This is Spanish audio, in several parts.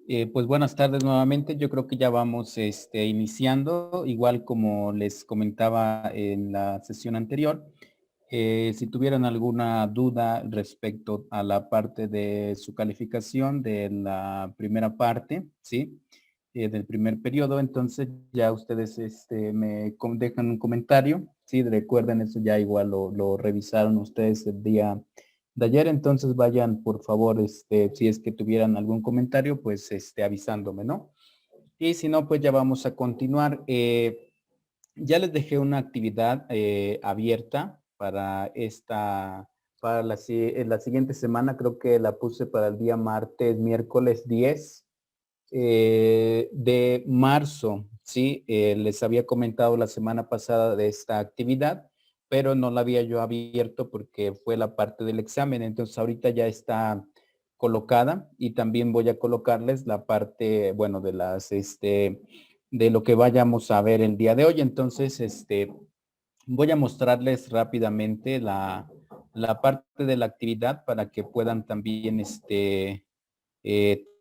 Pues buenas tardes nuevamente. Yo creo que ya vamos iniciando, igual como les comentaba en la sesión anterior. Si tuvieran alguna duda respecto a la parte de su calificación de la primera parte, ¿sí? Del primer periodo, entonces ya ustedes dejan un comentario, ¿sí? Recuerden, eso ya igual lo revisaron ustedes el día de ayer, entonces vayan por favor, si es que tuvieran algún comentario, pues avisándome, ¿no? Y si no, pues ya vamos a continuar. Ya les dejé una actividad abierta para la siguiente semana, creo que la puse para el día martes, miércoles 10 de marzo, ¿sí? Les había comentado la semana pasada de esta actividad, pero no la había yo abierto porque fue la parte del examen. Entonces ahorita ya está colocada y también voy a colocarles la parte, bueno, de lo que vayamos a ver el día de hoy. Entonces, voy a mostrarles rápidamente la parte de la actividad para que puedan también,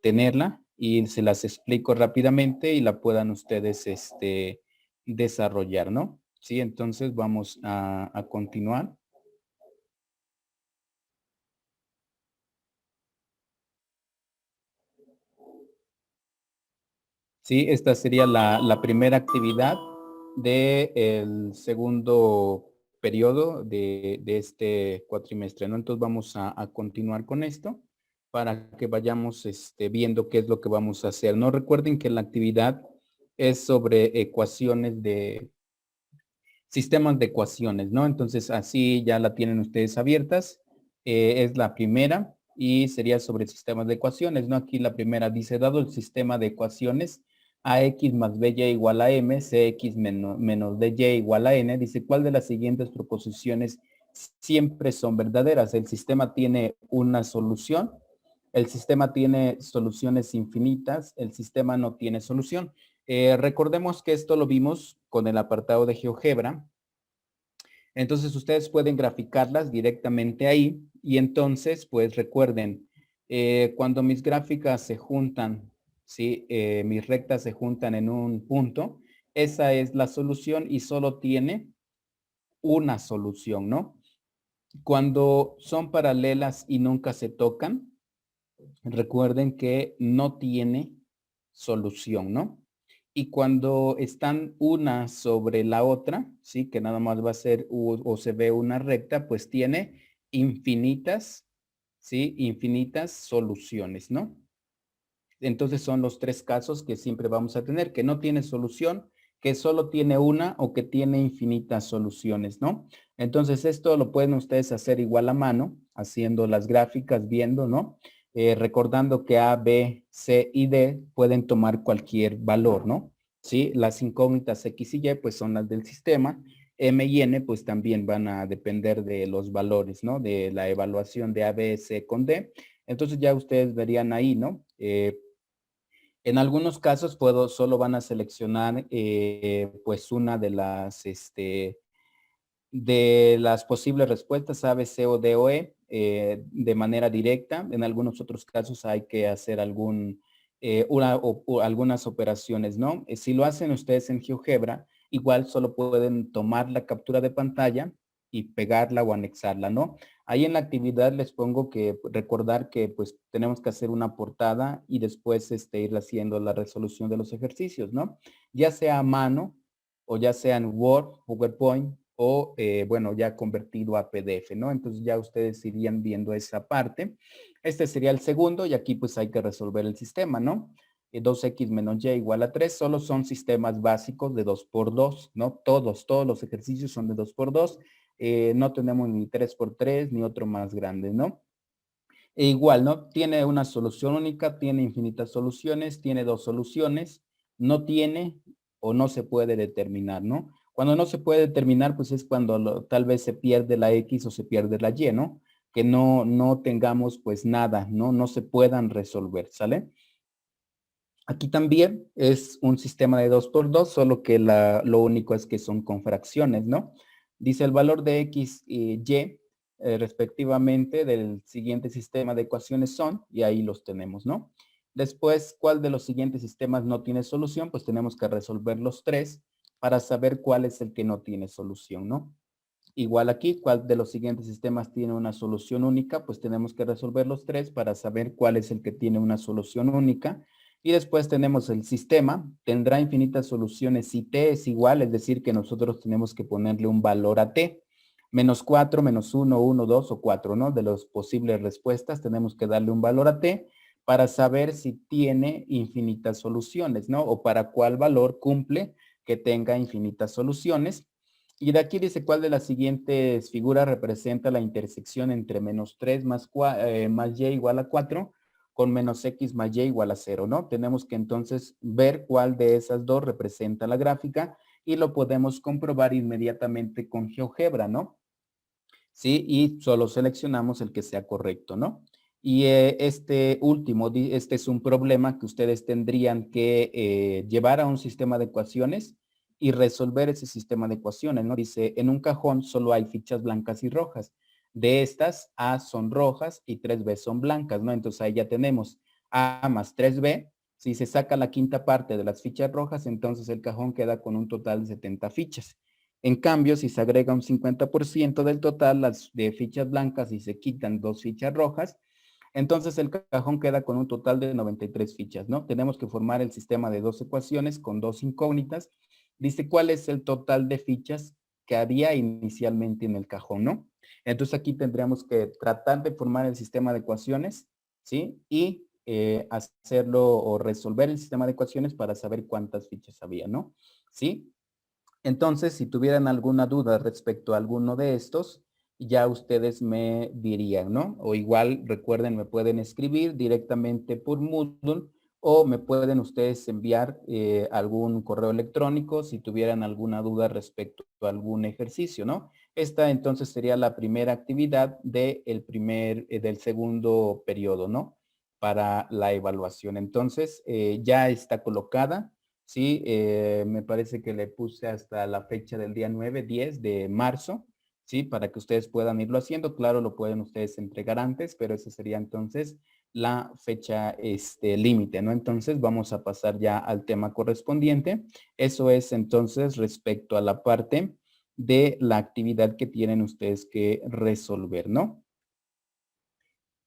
tenerla y se las explico rápidamente y la puedan ustedes desarrollar, ¿no? Sí, entonces vamos a continuar. Sí, esta sería la primera actividad del segundo periodo de este cuatrimestre, ¿no? Entonces vamos a continuar con esto para que vayamos viendo qué es lo que vamos a hacer. No recuerden que la actividad es sobre ecuaciones de sistemas de ecuaciones, ¿no? Entonces así ya la tienen ustedes abiertas. Es la primera y sería sobre sistemas de ecuaciones, ¿no? Aquí la primera dice, dado el sistema de ecuaciones, ax más by igual a m, cx menos dy igual a n, dice, ¿cuál de las siguientes proposiciones siempre son verdaderas? El sistema tiene una solución, el sistema tiene soluciones infinitas, el sistema no tiene solución. Recordemos que esto lo vimos con el apartado de GeoGebra. Entonces ustedes pueden graficarlas directamente ahí y entonces pues recuerden, cuando mis gráficas se juntan, ¿sí? Mis rectas se juntan en un punto, esa es la solución y solo tiene una solución, ¿no? Cuando son paralelas y nunca se tocan, recuerden que no tiene solución, ¿no? Y cuando están una sobre la otra, ¿sí? Que nada más va a ser o se ve una recta, pues tiene infinitas, ¿sí? Infinitas soluciones, ¿no? Entonces son los tres casos que siempre vamos a tener, que no tiene solución, que solo tiene una o que tiene infinitas soluciones, ¿no? Entonces esto lo pueden ustedes hacer igual a mano, haciendo las gráficas, viendo, ¿no? Recordando que A, B, C y D pueden tomar cualquier valor, ¿no? ¿Sí? Las incógnitas X y Y pues son las del sistema, M y N pues también van a depender de los valores, ¿no? De la evaluación de A, B, C con D. Entonces ya ustedes verían ahí, ¿no? En algunos casos solo van a seleccionar pues una de las posibles respuestas A, B, C o D o E de manera directa. En algunos otros casos hay que hacer o algunas operaciones, ¿no? Si lo hacen ustedes en GeoGebra, igual solo pueden tomar la captura de pantalla y pegarla o anexarla, ¿no? Ahí en la actividad les pongo que recordar que pues tenemos que hacer una portada y después ir haciendo la resolución de los ejercicios, ¿no? Ya sea a mano o ya sea en Word, PowerPoint o bueno, ya convertido a PDF, ¿no? Entonces ya ustedes irían viendo esa parte. Este sería el segundo y aquí pues hay que resolver el sistema, ¿no? 2x menos y igual a 3, solo son sistemas básicos de 2 por 2, ¿no? Todos los ejercicios son de 2 por 2. No tenemos ni 3 por 3 ni otro más grande, ¿no? E igual, ¿no? Tiene una solución única, tiene infinitas soluciones, tiene dos soluciones, no tiene o no se puede determinar, ¿no? Cuando no se puede determinar, pues es cuando tal vez se pierde la X o se pierde la Y, ¿no? Que no tengamos pues nada, ¿no? No se puedan resolver, ¿sale? Aquí también es un sistema de 2 por 2, solo que lo único es que son con fracciones, ¿no? Dice el valor de X y Y respectivamente del siguiente sistema de ecuaciones son, y ahí los tenemos, ¿no? Después, ¿cuál de los siguientes sistemas no tiene solución? Pues tenemos que resolver los tres para saber cuál es el que no tiene solución, ¿no? Igual aquí, ¿cuál de los siguientes sistemas tiene una solución única? Pues tenemos que resolver los tres para saber cuál es el que tiene una solución única. Y después tenemos el sistema, tendrá infinitas soluciones si t es igual, es decir, que nosotros tenemos que ponerle un valor a t. Menos 4, menos 1, 1, 2 o 4, ¿no? De las posibles respuestas tenemos que darle un valor a t para saber si tiene infinitas soluciones, ¿no? O para cuál valor cumple que tenga infinitas soluciones. Y de aquí dice cuál de las siguientes figuras representa la intersección entre menos 3 más y igual a 4 con menos x más y igual a 0, ¿no? Tenemos que entonces ver cuál de esas dos representa la gráfica y lo podemos comprobar inmediatamente con GeoGebra, ¿no? ¿Sí? Y solo seleccionamos el que sea correcto, ¿no? Y este último, este es un problema que ustedes tendrían que llevar a un sistema de ecuaciones y resolver ese sistema de ecuaciones, ¿no? Dice, en un cajón solo hay fichas blancas y rojas. De estas, A son rojas y 3B son blancas, ¿no? Entonces ahí ya tenemos A más 3B. Si se saca la quinta parte de las fichas rojas, entonces el cajón queda con un total de 70 fichas. En cambio, si se agrega un 50% del total las de fichas blancas y se quitan 2 fichas rojas, entonces el cajón queda con un total de 93 fichas, ¿no? Tenemos que formar el sistema de dos ecuaciones con dos incógnitas. Dice cuál es el total de fichas que había inicialmente en el cajón, ¿no? Entonces aquí tendríamos que tratar de formar el sistema de ecuaciones, ¿sí? Y hacerlo o resolver el sistema de ecuaciones para saber cuántas fichas había, ¿no? ¿Sí? Entonces, si tuvieran alguna duda respecto a alguno de estos, ya ustedes me dirían, ¿no? O igual, recuerden, me pueden escribir directamente por Moodle o me pueden ustedes enviar algún correo electrónico si tuvieran alguna duda respecto a algún ejercicio, ¿no? Esta entonces sería la primera actividad del segundo periodo, ¿no? Para la evaluación. Entonces, ya está colocada. Sí, me parece que le puse hasta la fecha del día 9, 10 de marzo, ¿sí? Para que ustedes puedan irlo haciendo. Claro, lo pueden ustedes entregar antes, pero esa sería entonces la fecha límite, ¿no? Entonces vamos a pasar ya al tema correspondiente. Eso es entonces respecto a la parte de la actividad que tienen ustedes que resolver, ¿no?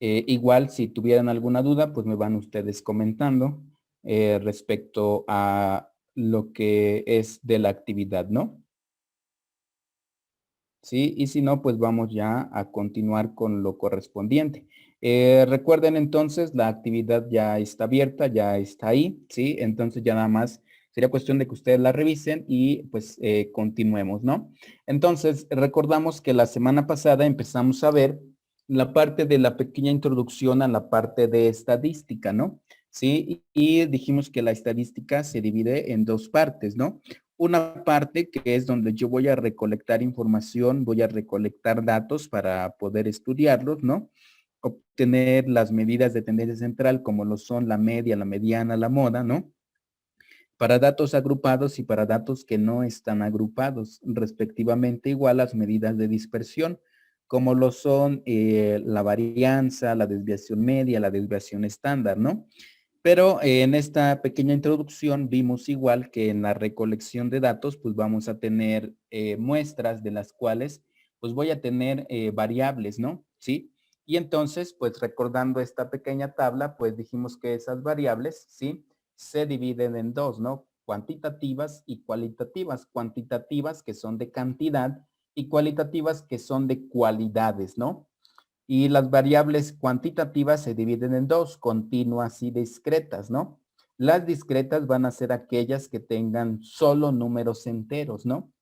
Igual, si tuvieran alguna duda, pues me van ustedes comentando respecto a lo que es de la actividad, ¿no? Sí, y si no, pues vamos ya a continuar con lo correspondiente. Recuerden entonces, la actividad ya está abierta, ya está ahí, ¿sí? Entonces ya nada más sería cuestión de que ustedes la revisen y pues continuemos, ¿no? Entonces, recordamos que la semana pasada empezamos a ver la parte de la pequeña introducción a la parte de estadística, ¿no? Sí, y dijimos que la estadística se divide en dos partes, ¿no? Una parte que es donde yo voy a recolectar información, voy a recolectar datos para poder estudiarlos, ¿no? Obtener las medidas de tendencia central como lo son la media, la mediana, la moda, ¿no? Para datos agrupados y para datos que no están agrupados, respectivamente igual las medidas de dispersión, como lo son la varianza, la desviación media, la desviación estándar, ¿no? Pero en esta pequeña introducción vimos igual que en la recolección de datos, pues vamos a tener muestras de las cuales pues voy a tener variables, ¿no? ¿Sí? Y entonces, pues recordando esta pequeña tabla, pues dijimos que esas variables, ¿sí? Se dividen en dos, ¿no? Cuantitativas y cualitativas. Cuantitativas que son de cantidad y cualitativas que son de cualidades, ¿no? Y las variables cuantitativas se dividen en dos, continuas y discretas, ¿no? Las discretas van a ser aquellas que tengan solo números enteros, ¿no?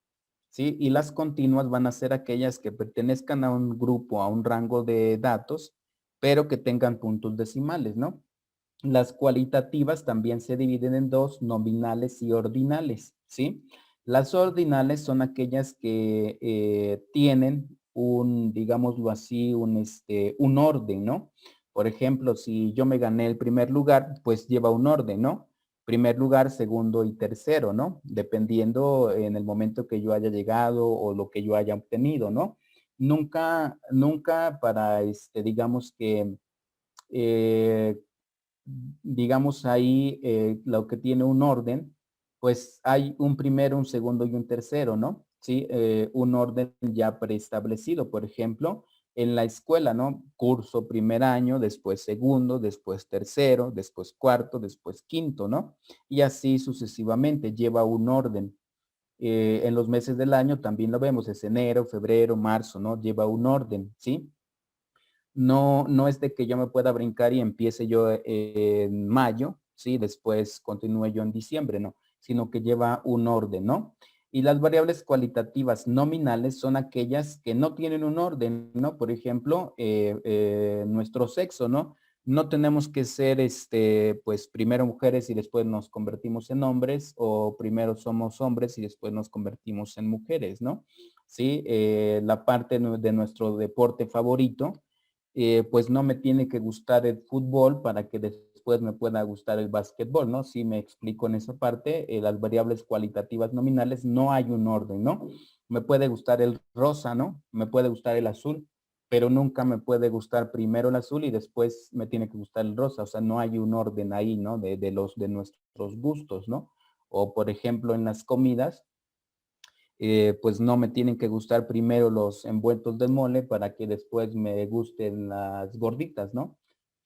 ¿Sí? Y las continuas van a ser aquellas que pertenezcan a un grupo, a un rango de datos, pero que tengan puntos decimales, ¿no? Las cualitativas también se dividen en dos, nominales y ordinales, ¿sí? Las ordinales son aquellas que tienen un, digámoslo así, un orden, ¿no? Por ejemplo, si yo me gané el primer lugar, pues lleva un orden, ¿no? Primer lugar, segundo y tercero, ¿no? Dependiendo en el momento que yo haya llegado o lo que yo haya obtenido, ¿no? Nunca para, digamos que, eh, digamos ahí, lo que tiene un orden, pues hay un primero, un segundo y un tercero, ¿no? Sí, un orden ya preestablecido, por ejemplo, en la escuela, ¿no? Curso primer año, después segundo, después tercero, después cuarto, después quinto, ¿no? Y así sucesivamente, lleva un orden. En los meses del año también lo vemos, es enero, febrero, marzo, ¿no? Lleva un orden, ¿sí? No, no es de que yo me pueda brincar y empiece yo en mayo, ¿sí? Después continúe yo en diciembre, no, sino que lleva un orden, ¿no? Y las variables cualitativas nominales son aquellas que no tienen un orden, ¿no? Por ejemplo, nuestro sexo, ¿no? No tenemos que ser, pues primero mujeres y después nos convertimos en hombres, o primero somos hombres y después nos convertimos en mujeres, ¿no? Sí, la parte de nuestro deporte favorito, pues no me tiene que gustar el fútbol para que después me pueda gustar el básquetbol, ¿no? Si me explico en esa parte, las variables cualitativas nominales no hay un orden, ¿no? Me puede gustar el rosa, ¿no? Me puede gustar el azul, pero nunca me puede gustar primero el azul y después me tiene que gustar el rosa, o sea, no hay un orden ahí, ¿no? De nuestros gustos, ¿no? O por ejemplo en las comidas, pues no me tienen que gustar primero los envueltos de mole para que después me gusten las gorditas, ¿no?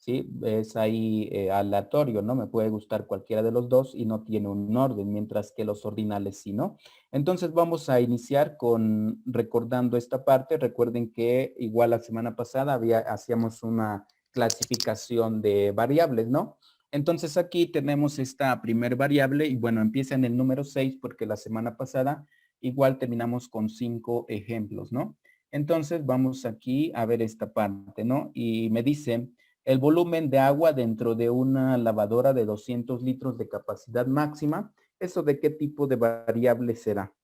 Sí, es ahí aleatorio, ¿no? Me puede gustar cualquiera de los dos y no tiene un orden, mientras que los ordinales sí, ¿no? Entonces vamos a iniciar con recordando esta parte. Recuerden que igual la semana pasada hacíamos una clasificación de variables, ¿no? Entonces aquí tenemos esta primer variable y bueno, empieza en el número 6 porque la semana pasada igual terminamos con 5 ejemplos, ¿no? Entonces vamos aquí a ver esta parte, ¿no? Y me dice el volumen de agua dentro de una lavadora de 200 litros de capacidad máxima. ¿Eso de qué tipo de variable será?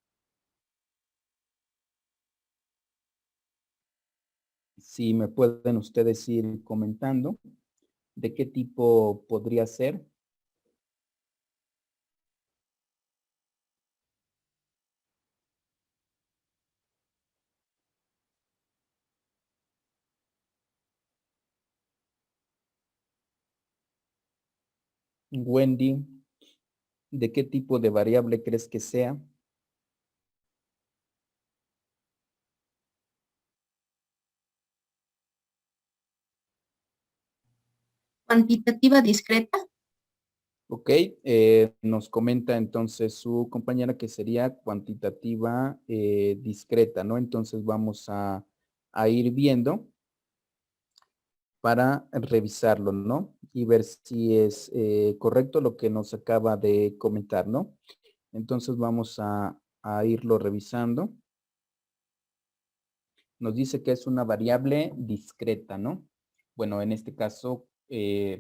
Si me pueden ustedes ir comentando de qué tipo podría ser. Wendy, ¿de qué tipo de variable crees que sea? Cuantitativa discreta. Ok, nos comenta entonces su compañera que sería cuantitativa discreta, ¿no? Entonces vamos a ir viendo para revisarlo, ¿no? Y ver si es correcto lo que nos acaba de comentar, ¿no? Entonces vamos a irlo revisando. Nos dice que es una variable discreta, ¿no? Bueno, en este caso,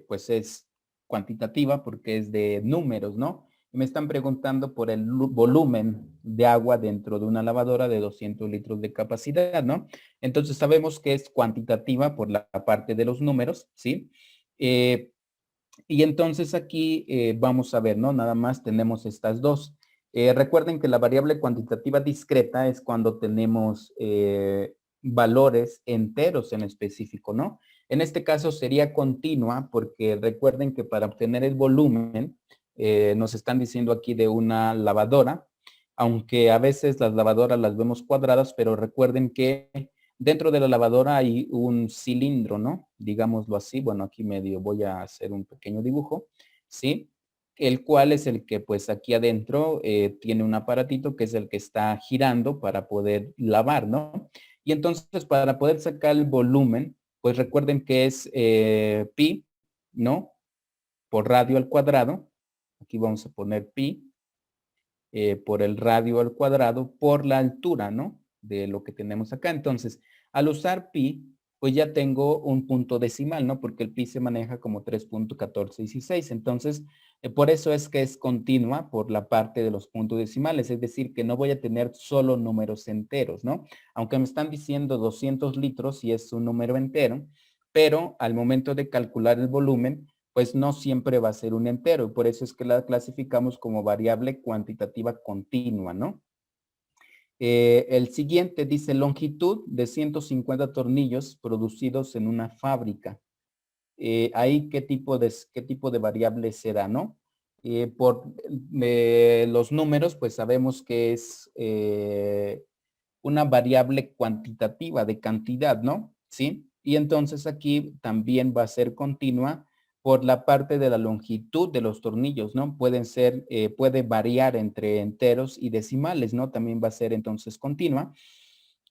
pues es cuantitativa porque es de números, ¿no? Y me están preguntando por el volumen de agua dentro de una lavadora de 200 litros de capacidad, ¿no? Entonces sabemos que es cuantitativa por la parte de los números, ¿sí? Eh, y entonces aquí vamos a ver, ¿no? Nada más tenemos estas dos. Recuerden que la variable cuantitativa discreta es cuando tenemos valores enteros en específico, ¿no? En este caso sería continua porque recuerden que para obtener el volumen, nos están diciendo aquí de una lavadora, aunque a veces las lavadoras las vemos cuadradas, pero recuerden que dentro de la lavadora hay un cilindro, ¿no? Digámoslo así. Bueno, aquí medio voy a hacer un pequeño dibujo, ¿sí? El cual es el que pues aquí adentro tiene un aparatito que es el que está girando para poder lavar, ¿no? Y entonces para poder sacar el volumen, pues recuerden que es pi, ¿no? Por radio al cuadrado. Aquí vamos a poner pi por el radio al cuadrado por la altura, ¿no? De lo que tenemos acá. Entonces, al usar pi, pues ya tengo un punto decimal, ¿no? Porque el pi se maneja como 3.1416. Entonces, por eso es que es continua por la parte de los puntos decimales, es decir, que no voy a tener solo números enteros, ¿no? Aunque me están diciendo 200 litros y es un número entero, pero al momento de calcular el volumen, pues no siempre va a ser un entero. Por eso es que la clasificamos como variable cuantitativa continua, ¿no? El siguiente dice longitud de 150 tornillos producidos en una fábrica. ahí qué tipo de variable será, ¿no? Por los números, pues sabemos que es una variable cuantitativa de cantidad, ¿no? ¿Sí? Y entonces aquí también va a ser continua por la parte de la longitud de los tornillos, ¿no? Puede variar entre enteros y decimales, ¿no? También va a ser entonces continua.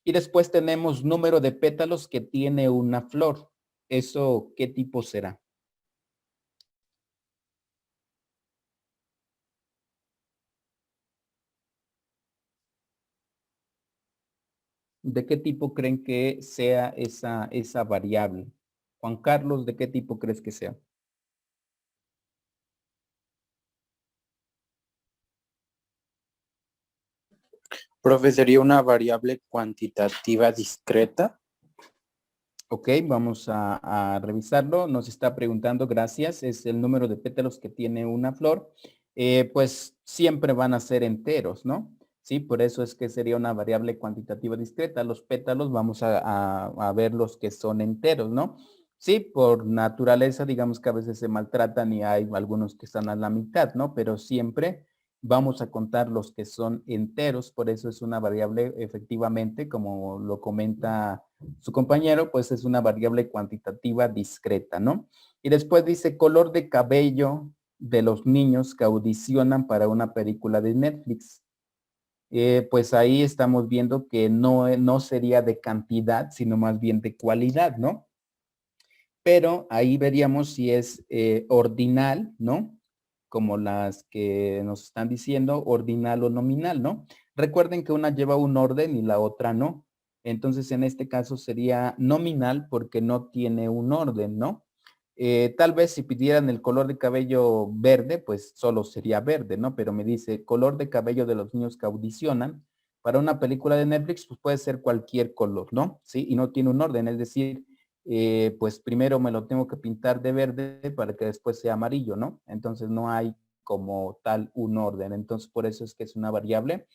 Y después tenemos número de pétalos que tiene una flor. ¿Eso qué tipo será? ¿De qué tipo creen que sea esa variable? Juan Carlos, ¿de qué tipo crees que sea? Profe, ¿sería una variable cuantitativa discreta? Ok, vamos a revisarlo. Nos está preguntando, gracias, es el número de pétalos que tiene una flor. Pues siempre van a ser enteros, ¿no? Sí, por eso es que sería una variable cuantitativa discreta. Los pétalos vamos a ver los que son enteros, ¿no? Sí, por naturaleza, digamos que a veces se maltratan y hay algunos que están a la mitad, ¿no? Pero siempre vamos a contar los que son enteros, por eso es una variable efectivamente, como lo comenta su compañero, pues es una variable cuantitativa discreta, ¿no? Y después dice color de cabello de los niños que audicionan para una película de Netflix. Pues ahí estamos viendo que no sería de cantidad, sino más bien de cualidad, ¿no? Pero ahí veríamos si es ordinal, ¿no? Como las que nos están diciendo, ordinal o nominal, ¿no? Recuerden que una lleva un orden y la otra no. Entonces, en este caso sería nominal porque no tiene un orden, ¿no? Tal vez si pidieran el color de cabello verde, pues solo sería verde, ¿no? Pero me dice color de cabello de los niños que audicionan para una película de Netflix, pues puede ser cualquier color, ¿no? Sí, y no tiene un orden, es decir, pues primero me lo tengo que pintar de verde para que después sea amarillo, ¿no? Entonces no hay como tal un orden. Entonces por eso es que es una variable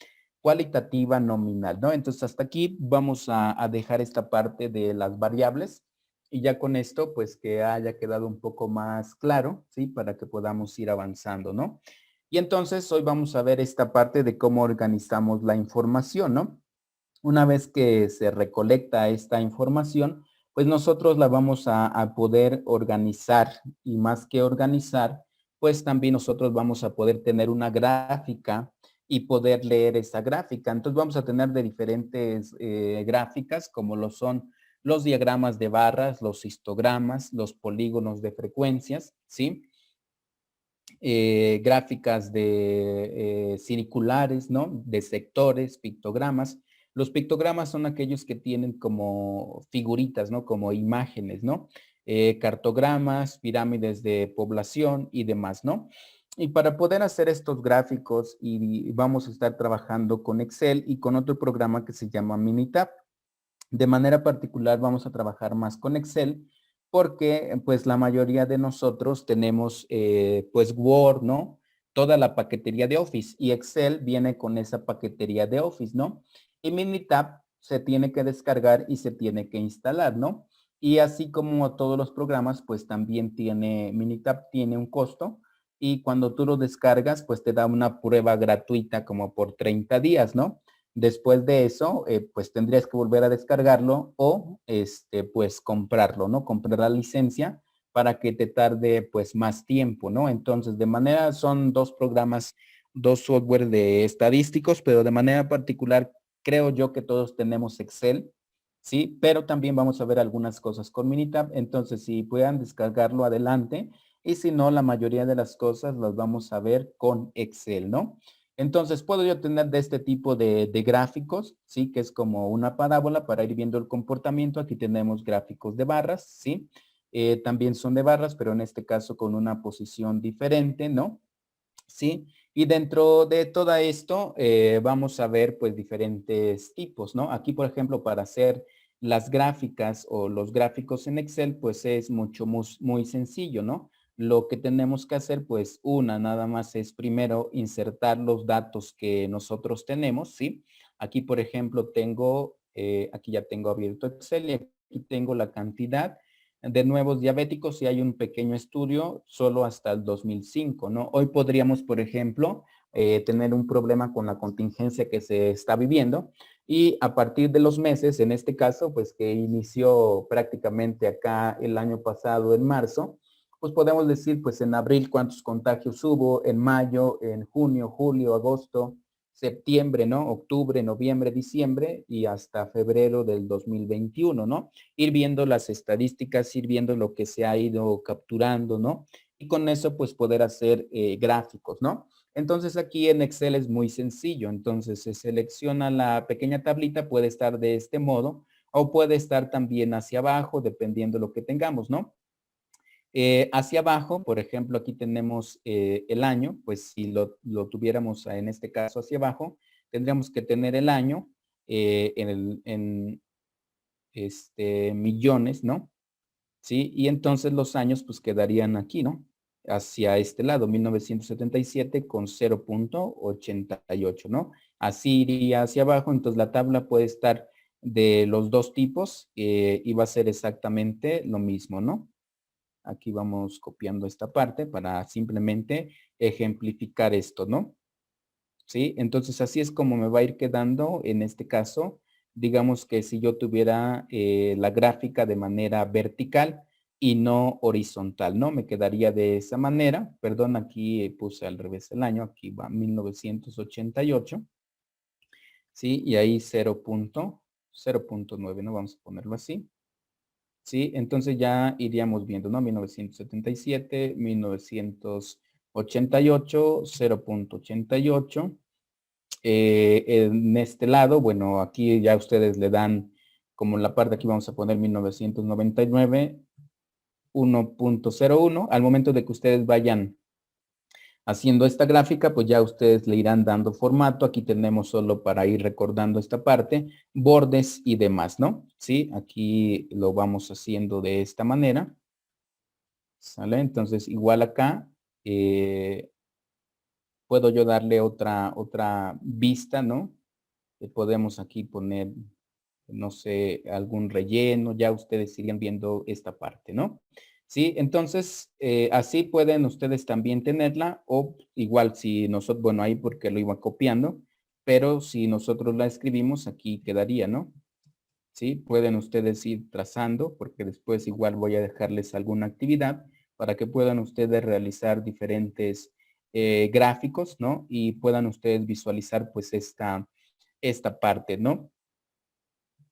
cualitativa nominal, ¿no? Entonces hasta aquí vamos a dejar esta parte de las variables y ya con esto pues que haya quedado un poco más claro, ¿sí? Para que podamos ir avanzando, ¿no? Y entonces hoy vamos a ver esta parte de cómo organizamos la información, ¿no? Una vez que se recolecta esta información, pues nosotros la vamos a poder organizar y más que organizar, pues también nosotros vamos a poder tener una gráfica y poder leer esa gráfica. Entonces vamos a tener de diferentes gráficas como lo son los diagramas de barras, los histogramas, los polígonos de frecuencias, ¿sí? Gráficas de circulares, ¿no? De sectores, pictogramas. Los pictogramas son aquellos que tienen como figuritas, ¿no? Como imágenes, ¿no? Cartogramas, pirámides de población y demás, ¿no? Y para poder hacer estos gráficos y vamos a estar trabajando con Excel y con otro programa que se llama Minitab. De manera particular vamos a trabajar más con Excel porque pues la mayoría de nosotros tenemos pues Word, ¿no? Toda la paquetería de Office y Excel viene con esa paquetería de Office, ¿no? Y Minitab se tiene que descargar y se tiene que instalar, ¿no? Y así como todos los programas, pues también Minitab tiene un costo y cuando tú lo descargas, pues te da una prueba gratuita como por 30 días, ¿no? Después de eso, pues tendrías que volver a descargarlo o, pues comprarlo, ¿no? Comprar la licencia para que te tarde, pues, más tiempo, ¿no? Entonces, son dos programas, dos software de estadísticos, pero de manera particular, creo yo que todos tenemos Excel, ¿sí? Pero también vamos a ver algunas cosas con Minitab. Entonces, si puedan descargarlo, adelante. Y si no, la mayoría de las cosas las vamos a ver con Excel, ¿no? Entonces, puedo yo tener de este tipo de gráficos, ¿sí? Que es como una parábola para ir viendo el comportamiento. Aquí tenemos gráficos de barras, ¿sí? También son de barras, pero en este caso con una posición diferente, ¿no? ¿Sí? Y dentro de todo esto vamos a ver pues diferentes tipos, ¿no? Aquí, por ejemplo, para hacer las gráficas o los gráficos en Excel, pues es muy sencillo, ¿no? Lo que tenemos que hacer, pues nada más es primero insertar los datos que nosotros tenemos, ¿sí? Aquí, por ejemplo, aquí ya tengo abierto Excel y aquí tengo la cantidad de nuevos diabéticos, sí hay un pequeño estudio solo hasta el 2005, ¿no? Hoy podríamos, por ejemplo, tener un problema con la contingencia que se está viviendo y a partir de los meses, en este caso, pues que inició prácticamente acá el año pasado en marzo, pues podemos decir, pues en abril cuántos contagios hubo, en mayo, en junio, julio, agosto, septiembre, ¿no? Octubre, noviembre, diciembre y hasta febrero del 2021, ¿no? Ir viendo las estadísticas, ir viendo lo que se ha ido capturando, ¿no? Y con eso, pues poder hacer gráficos, ¿no? Entonces aquí en Excel es muy sencillo. Entonces se selecciona la pequeña tablita, puede estar de este modo o puede estar también hacia abajo, dependiendo lo que tengamos, ¿no? Hacia abajo, por ejemplo, aquí tenemos el año, pues si lo tuviéramos en este caso hacia abajo, tendríamos que tener el año en millones, ¿no? ¿Sí? Y entonces los años pues quedarían aquí, ¿no? Hacia este lado, 1977 con 0.88, ¿no? Así iría hacia abajo, entonces la tabla puede estar de los dos tipos y va a ser exactamente lo mismo, ¿no? Aquí vamos copiando esta parte para simplemente ejemplificar esto, ¿no? ¿Sí? Entonces así es como me va a ir quedando en este caso. Digamos que si yo tuviera la gráfica de manera vertical y no horizontal, ¿no? Me quedaría de esa manera. Perdón, aquí puse al revés el año. Aquí va 1988. ¿Sí? Y ahí 0.9, ¿no? Vamos a ponerlo así. ¿Sí? Entonces ya iríamos viendo, ¿no? 1977, 1988, 0.88. En este lado, bueno, aquí ya ustedes le dan, como en la parte aquí vamos a poner 1999, 1.01. Al momento de que ustedes vayan haciendo esta gráfica, pues ya ustedes le irán dando formato. Aquí tenemos solo para ir recordando esta parte, bordes y demás, ¿no? Sí, aquí lo vamos haciendo de esta manera. ¿Sale? Entonces, igual acá, puedo yo darle otra vista, ¿no? Podemos aquí poner, no sé, algún relleno, ya ustedes irían viendo esta parte, ¿no? Sí, entonces, así pueden ustedes también tenerla o igual si nosotros, bueno, ahí porque lo iba copiando, pero si nosotros la escribimos, aquí quedaría, ¿no? Sí, pueden ustedes ir trazando porque después igual voy a dejarles alguna actividad para que puedan ustedes realizar diferentes gráficos, ¿no? Y puedan ustedes visualizar pues esta parte, ¿no?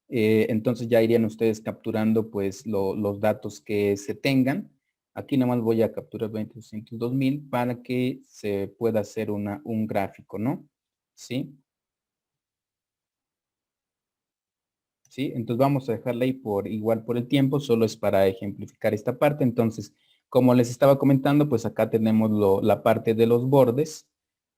Entonces ya irían ustedes capturando pues los datos que se tengan. Aquí nada más voy a capturar 20.000 para que se pueda hacer un gráfico, ¿no? ¿Sí? ¿Sí? Entonces vamos a dejarla ahí igual por el tiempo, solo es para ejemplificar esta parte. Entonces, como les estaba comentando, pues acá tenemos la parte de los bordes,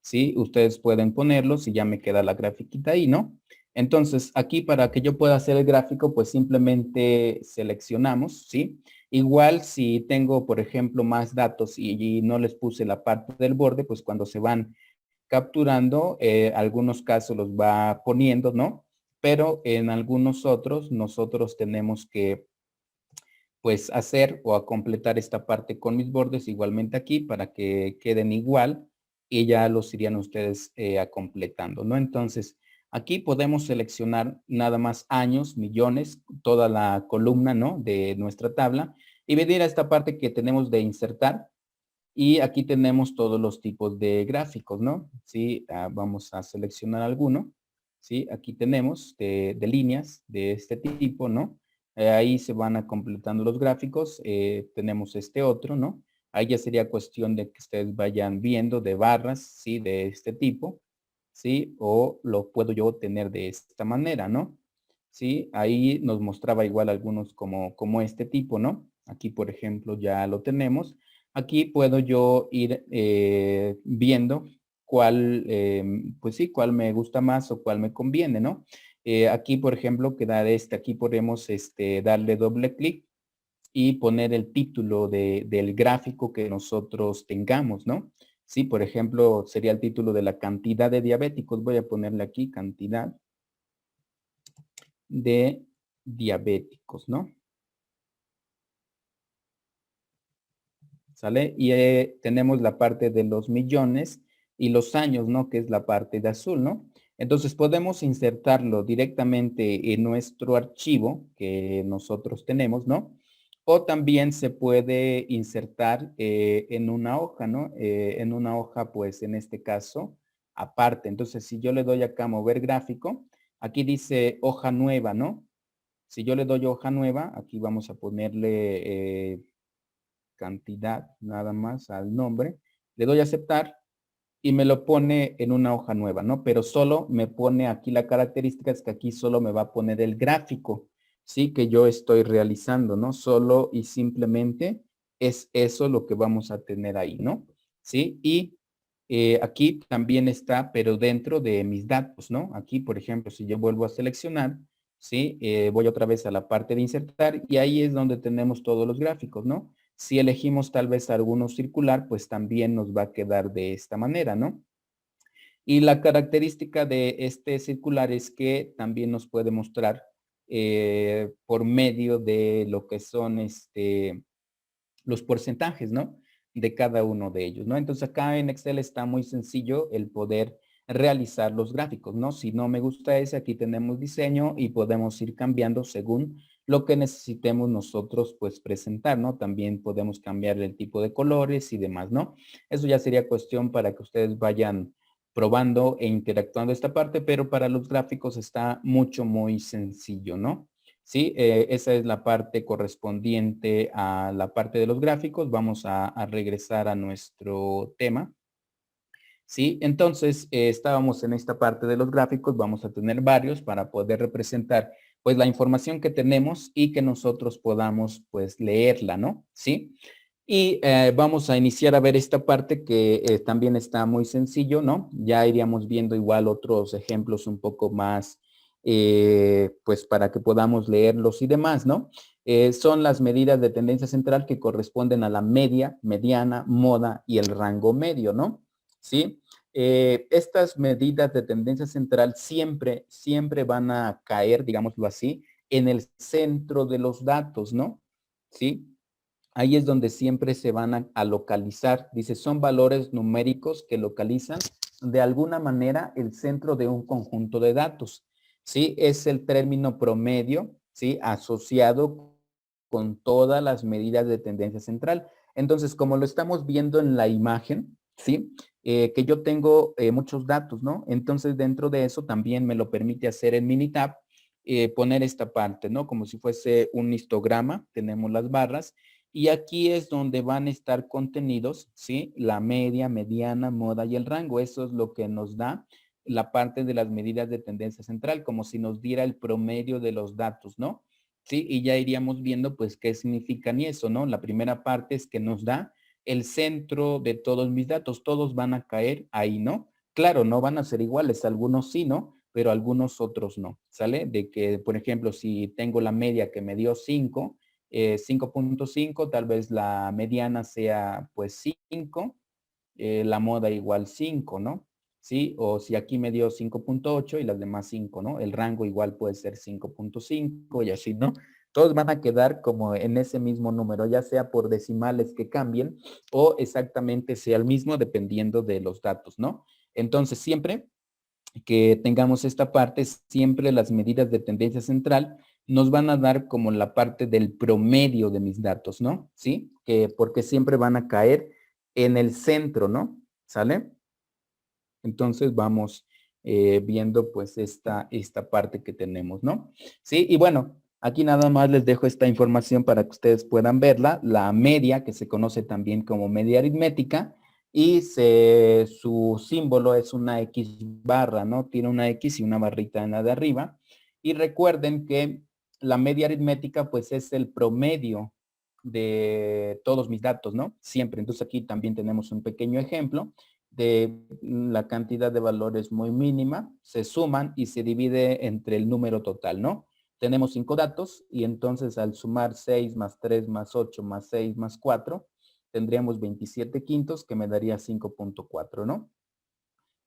¿sí? Ustedes pueden ponerlos y ya me queda la grafiquita ahí, ¿no? Entonces, aquí para que yo pueda hacer el gráfico, pues simplemente seleccionamos, ¿sí? Igual si tengo, por ejemplo, más datos y no les puse la parte del borde, pues cuando se van capturando, algunos casos los va poniendo, ¿no? Pero en algunos otros nosotros tenemos que pues hacer o a completar esta parte con mis bordes igualmente aquí para que queden igual y ya los irían ustedes a completando, ¿no? Entonces, aquí podemos seleccionar nada más años, millones, toda la columna, ¿no? De nuestra tabla y venir a esta parte que tenemos de insertar y aquí tenemos todos los tipos de gráficos, ¿no? Sí, vamos a seleccionar alguno. Sí, aquí tenemos de líneas de este tipo, ¿no? Ahí se van a completando los gráficos. Tenemos este otro, ¿no? Ahí ya sería cuestión de que ustedes vayan viendo de barras, ¿sí? De este tipo, ¿sí? O lo puedo yo tener de esta manera, ¿no? Sí, ahí nos mostraba igual algunos como este tipo, ¿no? Aquí, por ejemplo, ya lo tenemos. Aquí puedo yo ir viendo cuál, pues sí, cuál me gusta más o cuál me conviene, ¿no? Aquí, por ejemplo, queda aquí podemos darle doble clic y poner el título del gráfico que nosotros tengamos, ¿no? Sí, por ejemplo, sería el título de la cantidad de diabéticos. Voy a ponerle aquí cantidad de diabéticos, ¿no? ¿sale? Y tenemos la parte de los millones y los años, ¿no? Que es la parte de azul, ¿no? Entonces podemos insertarlo directamente en nuestro archivo que nosotros tenemos, ¿no? O también se puede insertar en una hoja, ¿no? En una hoja, pues en este caso, aparte. Entonces, si yo le doy acá a mover gráfico, aquí dice hoja nueva, ¿no? Si yo le doy hoja nueva, aquí vamos a ponerle cantidad nada más al nombre, le doy a aceptar y me lo pone en una hoja nueva, ¿no? Pero solo me pone aquí la característica, es que aquí solo me va a poner el gráfico, ¿sí? Que yo estoy realizando, ¿no? Solo y simplemente es eso lo que vamos a tener ahí, ¿no? ¿Sí? Y aquí también está, pero dentro de mis datos, ¿no? Aquí, por ejemplo, si yo vuelvo a seleccionar, ¿sí? Voy otra vez a la parte de insertar y ahí es donde tenemos todos los gráficos, ¿no? Si elegimos tal vez alguno circular, pues también nos va a quedar de esta manera, ¿no? Y la característica de este circular es que también nos puede mostrar por medio de lo que son los porcentajes, ¿no? De cada uno de ellos, ¿no? Entonces acá en Excel está muy sencillo el poder realizar los gráficos, ¿no? Si no me gusta ese, aquí tenemos diseño y podemos ir cambiando según lo que necesitemos nosotros, pues, presentar, ¿no? También podemos cambiar el tipo de colores y demás, ¿no? Eso ya sería cuestión para que ustedes vayan probando e interactuando esta parte, pero para los gráficos está muy sencillo, ¿no? Sí, esa es la parte correspondiente a la parte de los gráficos. Vamos a regresar a nuestro tema. Sí, entonces estábamos en esta parte de los gráficos. Vamos a tener varios para poder representar pues la información que tenemos y que nosotros podamos pues leerla, ¿no? Sí. Y vamos a iniciar a ver esta parte que también está muy sencillo, ¿no? Ya iríamos viendo igual otros ejemplos un poco más, pues para que podamos leerlos y demás, ¿no? Son las medidas de tendencia central que corresponden a la media, mediana, moda y el rango medio, ¿no? ¿Sí? Estas medidas de tendencia central siempre van a caer, digámoslo así, en el centro de los datos, ¿no? ¿Sí? Ahí es donde siempre se van a localizar. Dice, son valores numéricos que localizan de alguna manera el centro de un conjunto de datos. ¿Sí? Es el término promedio, ¿sí? Asociado con todas las medidas de tendencia central. Entonces, como lo estamos viendo en la imagen, ¿sí? Que yo tengo muchos datos, ¿no? Entonces, dentro de eso también me lo permite hacer en Minitab, poner esta parte, ¿no? Como si fuese un histograma, tenemos las barras, y aquí es donde van a estar contenidos, ¿sí? La media, mediana, moda y el rango. Eso es lo que nos da la parte de las medidas de tendencia central, como si nos diera el promedio de los datos, ¿no? Sí, y ya iríamos viendo pues qué significan y eso, ¿no? La primera parte es que nos da el centro de todos mis datos, todos van a caer ahí, ¿no? Claro, no van a ser iguales, algunos sí, ¿no? Pero algunos otros no, ¿sale? De que, por ejemplo, si tengo la media que me dio 5, 5.5, tal vez la mediana sea pues 5, la moda igual 5, ¿no? ¿Sí? O si aquí me dio 5.8 y las demás 5, ¿no? El rango igual puede ser 5.5 y así, ¿no? Todos van a quedar como en ese mismo número, ya sea por decimales que cambien o exactamente sea el mismo dependiendo de los datos, ¿no? Entonces, siempre que tengamos esta parte, siempre las medidas de tendencia central nos van a dar como la parte del promedio de mis datos, ¿no? ¿Sí? Porque siempre van a caer en el centro, ¿no? ¿Sale? Entonces vamos viendo pues esta parte que tenemos, ¿no? Sí, y bueno, aquí nada más les dejo esta información para que ustedes puedan verla. La media, que se conoce también como media aritmética, y su símbolo es una X barra, ¿no? Tiene una X y una barrita en la de arriba. Y recuerden que la media aritmética pues es el promedio de todos mis datos, ¿no? Siempre. Entonces aquí también tenemos un pequeño ejemplo de la cantidad de valores muy mínima, se suman y se divide entre el número total, ¿no? Tenemos 5 datos y entonces al sumar 6 más 3 más 8 más 6 más 4, tendríamos 27 quintos que me daría 5.4, ¿no?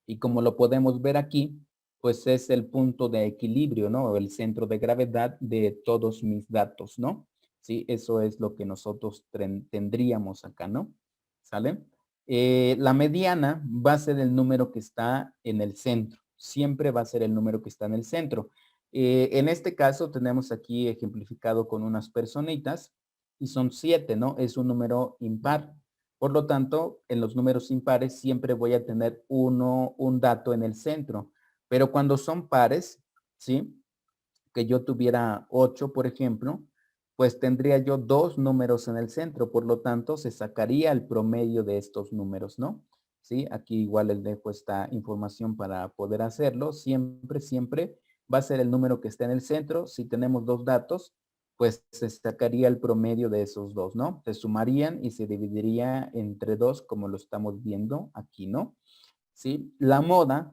Y como lo podemos ver aquí, pues es el punto de equilibrio, ¿no? El centro de gravedad de todos mis datos, ¿no? Sí, eso es lo que nosotros tendríamos acá, ¿no? ¿sale? La mediana va a ser el número que está en el centro. Siempre va a ser el número que está en el centro. En este caso tenemos aquí ejemplificado con unas personitas y son 7, ¿no? Es un número impar. Por lo tanto, en los números impares siempre voy a tener un dato en el centro. Pero cuando son pares, ¿sí? Que yo tuviera 8, por ejemplo, pues tendría yo 2 números en el centro. Por lo tanto, se sacaría el promedio de estos números, ¿no? ¿Sí? Aquí igual les dejo esta información para poder hacerlo. Siempre va a ser el número que está en el centro. Si tenemos 2 datos, pues se sacaría el promedio de esos 2, ¿no? Se sumarían y se dividiría entre 2 como lo estamos viendo aquí, ¿no? ¿Sí? La moda,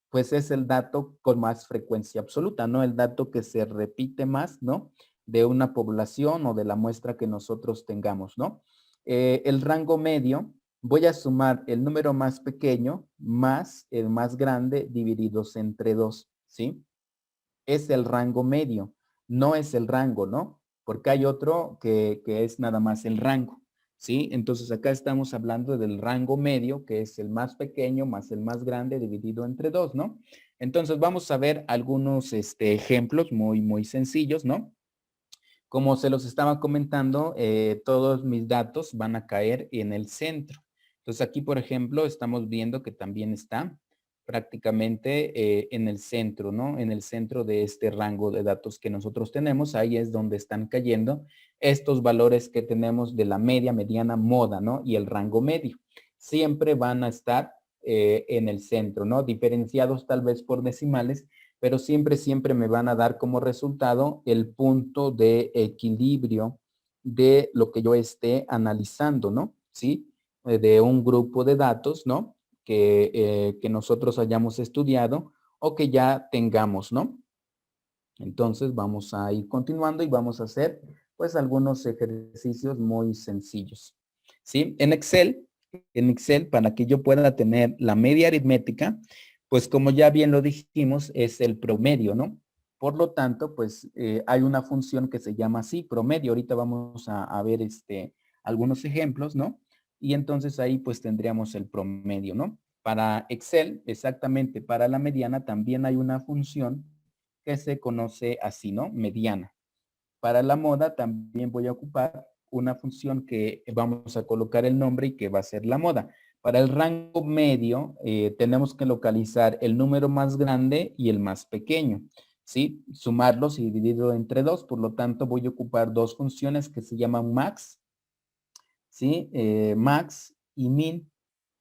pues es el dato con más frecuencia absoluta, ¿no? El dato que se repite más, ¿no? De una población o de la muestra que nosotros tengamos, ¿no? El rango medio, voy a sumar el número más pequeño más el más grande divididos entre 2, ¿sí? Es el rango medio, no es el rango, ¿no? Porque hay otro que es nada más el rango, ¿sí? Entonces acá estamos hablando del rango medio, que es el más pequeño más el más grande dividido entre 2, ¿no? Entonces vamos a ver algunos ejemplos muy sencillos, ¿no? Como se los estaba comentando, todos mis datos van a caer en el centro. Entonces aquí, por ejemplo, estamos viendo que también está prácticamente en el centro, ¿no? En el centro de este rango de datos que nosotros tenemos. Ahí es donde están cayendo estos valores que tenemos de la media, mediana, moda, ¿no? Y el rango medio. Siempre van a estar en el centro, ¿no? Diferenciados tal vez por decimales, pero siempre me van a dar como resultado el punto de equilibrio de lo que yo esté analizando, ¿no? ¿Sí? De un grupo de datos, ¿no? Que nosotros hayamos estudiado o que ya tengamos, ¿no? Entonces vamos a ir continuando y vamos a hacer pues algunos ejercicios muy sencillos, ¿sí? En Excel, para que yo pueda tener la media aritmética, pues como ya bien lo dijimos, es el promedio, ¿no? Por lo tanto, pues hay una función que se llama así, promedio. Ahorita vamos a ver algunos ejemplos, ¿no? Y entonces ahí pues tendríamos el promedio, ¿no? Para Excel, exactamente, para la mediana también hay una función que se conoce así, ¿no? Mediana. Para la moda también voy a ocupar una función que vamos a colocar el nombre y que va a ser la moda. Para el rango medio tenemos que localizar el número más grande y el más pequeño, ¿sí? Sumarlos y dividirlo entre 2, por lo tanto voy a ocupar dos funciones que se llaman max, ¿sí? Max y min,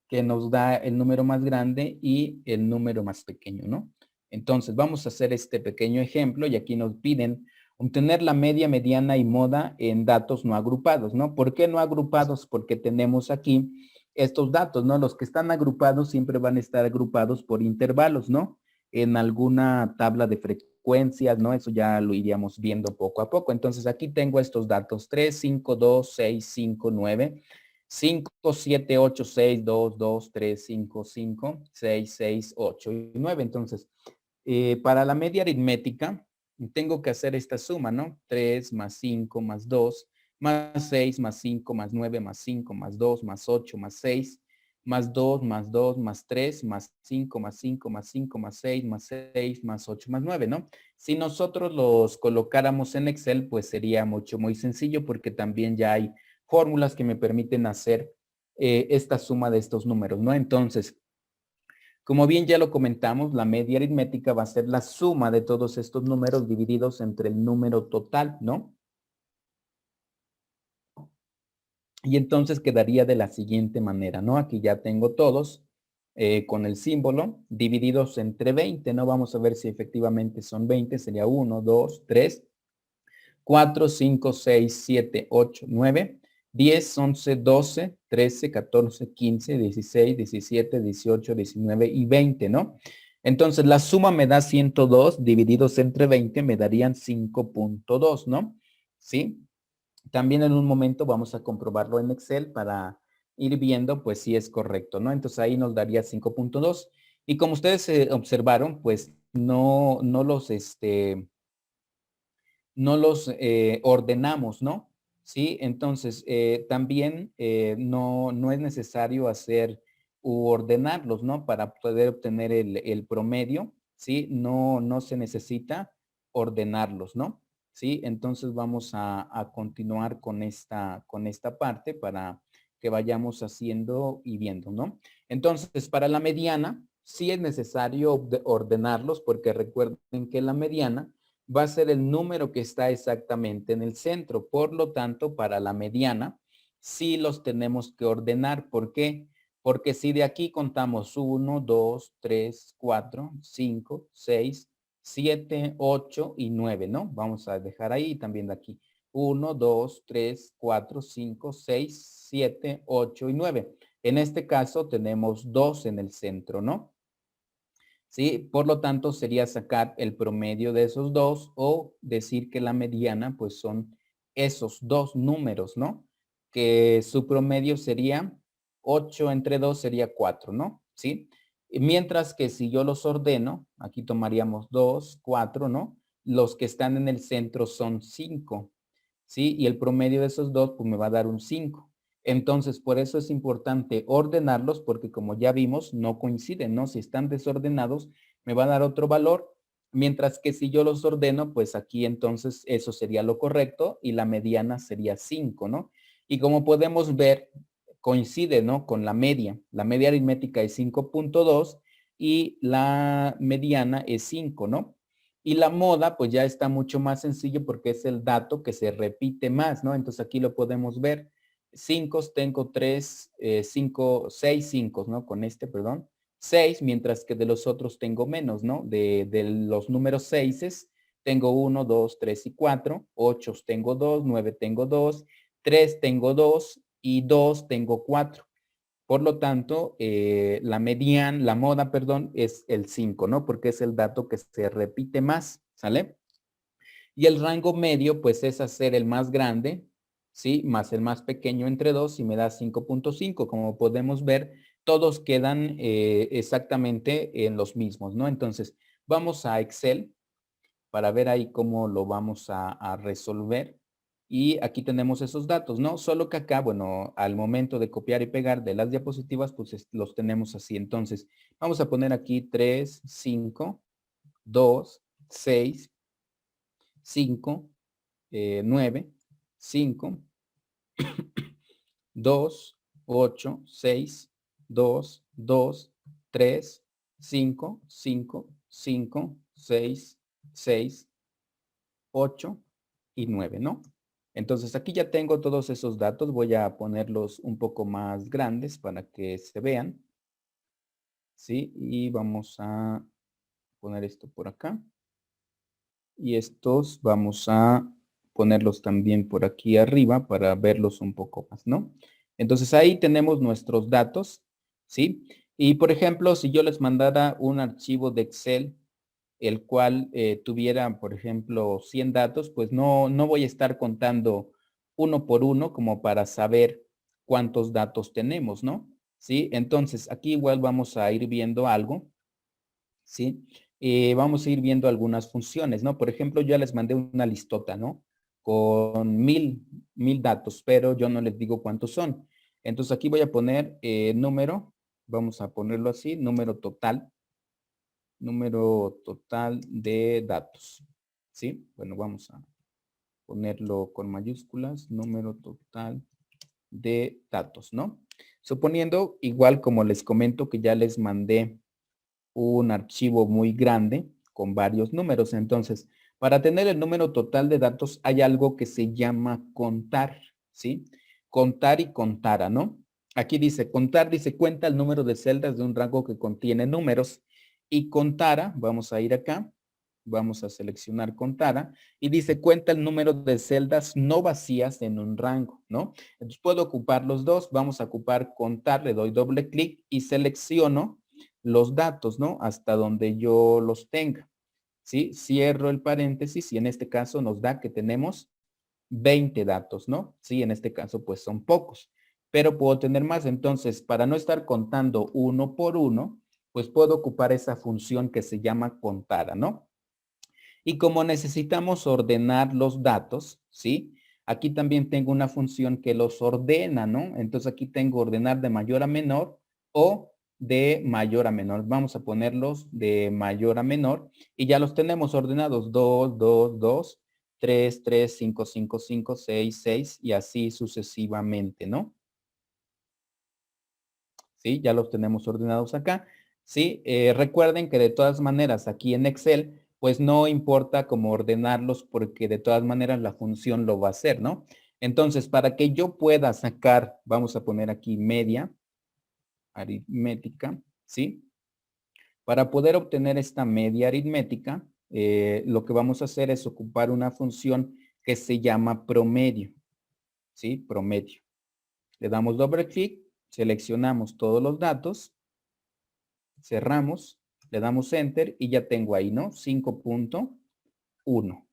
que nos da el número más grande y el número más pequeño, ¿no? Entonces, vamos a hacer este pequeño ejemplo y aquí nos piden obtener la media, mediana y moda en datos no agrupados, ¿no? ¿Por qué no agrupados? Porque tenemos aquí estos datos, ¿no? Los que están agrupados siempre van a estar agrupados por intervalos, ¿no? En alguna tabla de frecuencias, ¿no? Eso ya lo iríamos viendo poco a poco. Entonces, aquí tengo estos datos, 3, 5, 2, 6, 5, 9. 5, 7, 8, 6, 2, 2, 3, 5, 5, 6, 6, 8 y 9. Entonces, para la media aritmética, tengo que hacer esta suma, ¿no? 3 más 5 más 2, más 6 más 5 más 9 más 5 más 2 más 8 más 6, más 2 más 2 más 3 más 5 más 5 más 5 más 6 más 6 más 8 más 9, ¿no? Si nosotros los colocáramos en Excel, pues sería muy sencillo porque también ya hay fórmulas que me permiten hacer esta suma de estos números, ¿no? Entonces, como bien ya lo comentamos, la media aritmética va a ser la suma de todos estos números divididos entre el número total, ¿no? Y entonces quedaría de la siguiente manera, ¿no? Aquí ya tengo todos con el símbolo divididos entre 20, ¿no? Vamos a ver si efectivamente son 20, sería 1, 2, 3, 4, 5, 6, 7, 8, 9, 10, 11, 12, 13, 14, 15, 16, 17, 18, 19 y 20, ¿no? Entonces la suma me da 102 divididos entre 20 me darían 5.2, ¿no? ¿Sí? También en un momento vamos a comprobarlo en Excel para ir viendo pues si es correcto, ¿no? Entonces ahí nos daría 5.2 y como ustedes observaron pues no los ordenamos, ¿no? ¿sí? Entonces, también no es necesario hacer u ordenarlos, ¿no? Para poder obtener el promedio, ¿sí? No se necesita ordenarlos, ¿no? ¿Sí? Entonces vamos a continuar con esta parte para que vayamos haciendo y viendo, ¿no? Entonces, para la mediana, sí es necesario ordenarlos porque recuerden que la mediana va a ser el número que está exactamente en el centro. Por lo tanto, para la mediana, sí los tenemos que ordenar. ¿Por qué? Porque si de aquí contamos 1, 2, 3, 4, 5, 6, 7, 8 y 9, ¿no? Vamos a dejar ahí también de aquí. 1, 2, 3, 4, 5, 6, 7, 8 y 9. En este caso tenemos 2 en el centro, ¿no? ¿Sí? Por lo tanto, sería sacar el promedio de esos dos o decir que la mediana, pues son esos dos números, ¿no? Que su promedio sería 8 entre 2 sería 4, ¿no? ¿Sí? Mientras que si yo los ordeno, aquí tomaríamos 2, 4, ¿no? Los que están en el centro son 5, ¿sí? Y el promedio de esos dos, pues me va a dar un 5. Entonces, por eso es importante ordenarlos porque como ya vimos, no coinciden, ¿no? Si están desordenados, me va a dar otro valor, mientras que si yo los ordeno, pues aquí entonces eso sería lo correcto y la mediana sería 5, ¿no? Y como podemos ver, coincide, ¿no? Con la media. La media aritmética es 5.2 y la mediana es 5, ¿no? Y la moda, pues ya está mucho más sencillo porque es el dato que se repite más, ¿no? Entonces aquí lo podemos ver. 5 tengo 3, 5, 6 5, ¿no? Con este, perdón. 6, mientras que de los otros tengo menos, ¿no? De los números 6 tengo 1, 2, 3 y 4. 8 tengo 2, 9 tengo 2, 3 tengo 2 y 2 tengo 4. Por lo tanto, la moda, perdón, es el 5, ¿no? Porque es el dato que se repite más, ¿sale? Y el rango medio, pues es hacer el más grande, ¿sí? Más el más pequeño entre 2 y me da 5.5. Como podemos ver, todos quedan exactamente en los mismos, ¿no? Entonces, vamos a Excel para ver ahí cómo lo vamos a resolver. Y aquí tenemos esos datos, ¿no? Solo que acá, bueno, al momento de copiar y pegar de las diapositivas, pues los tenemos así. Entonces, vamos a poner aquí 3, 5, 2, 6, 5, 9, 5, 2, 8, 6, 2, 2, 3, 5, 5, 5, 6, 6, 8 y 9, ¿no? Entonces aquí ya tengo todos esos datos. Voy a ponerlos un poco más grandes para que se vean. ¿Sí? Y vamos a poner esto por acá. Y estos vamos a ponerlos también por aquí arriba para verlos un poco más, ¿no? Entonces ahí tenemos nuestros datos, ¿sí? Y por ejemplo, si yo les mandara un archivo de Excel, el cual tuviera, por ejemplo, 100 datos, pues no voy a estar contando uno por uno como para saber cuántos datos tenemos, ¿no? ¿Sí? Entonces aquí igual vamos a ir viendo algo, ¿sí? Vamos a ir viendo algunas funciones, ¿no? Por ejemplo, yo les mandé una listota, ¿no? Con mil datos, pero yo no les digo cuántos son. Entonces aquí voy a poner número, vamos a ponerlo así, número total de datos, ¿sí? Bueno, vamos a ponerlo con mayúsculas, número total de datos, ¿no? Suponiendo, igual como les comento que ya les mandé un archivo muy grande con varios números. Entonces, para tener el número total de datos hay algo que se llama contar, ¿sí? Contar y contara, ¿no? Aquí dice contar, dice cuenta el número de celdas de un rango que contiene números. Y contara, vamos a ir acá, vamos a seleccionar contara y dice cuenta el número de celdas no vacías en un rango, ¿no? Entonces puedo ocupar los dos, vamos a ocupar contar, le doy doble clic y selecciono los datos, ¿no? Hasta donde yo los tenga, ¿sí? Cierro el paréntesis y en este caso nos da que tenemos 20 datos, ¿no? Sí, en este caso pues son pocos, pero puedo tener más. Entonces, para no estar contando uno por uno, pues puedo ocupar esa función que se llama contara, ¿no? Y como necesitamos ordenar los datos, ¿sí? Aquí también tengo una función que los ordena, ¿no? Entonces aquí tengo ordenar de mayor a menor o de mayor a menor. Vamos a ponerlos de mayor a menor y ya los tenemos ordenados 2, 2, 2, 3, 3, 5, 5, 5, 6, 6 y así sucesivamente, ¿no? ¿Sí? Ya los tenemos ordenados acá. ¿Sí? Recuerden que de todas maneras aquí en Excel, pues no importa cómo ordenarlos porque de todas maneras la función lo va a hacer, ¿no? Entonces, para que yo pueda sacar, vamos a poner aquí media aritmética, ¿sí? Para poder obtener esta media aritmética, lo que vamos a hacer es ocupar una función que se llama promedio, ¿sí? Promedio. Le damos doble clic, seleccionamos todos los datos, cerramos, le damos enter y ya tengo ahí, ¿no? 5.1.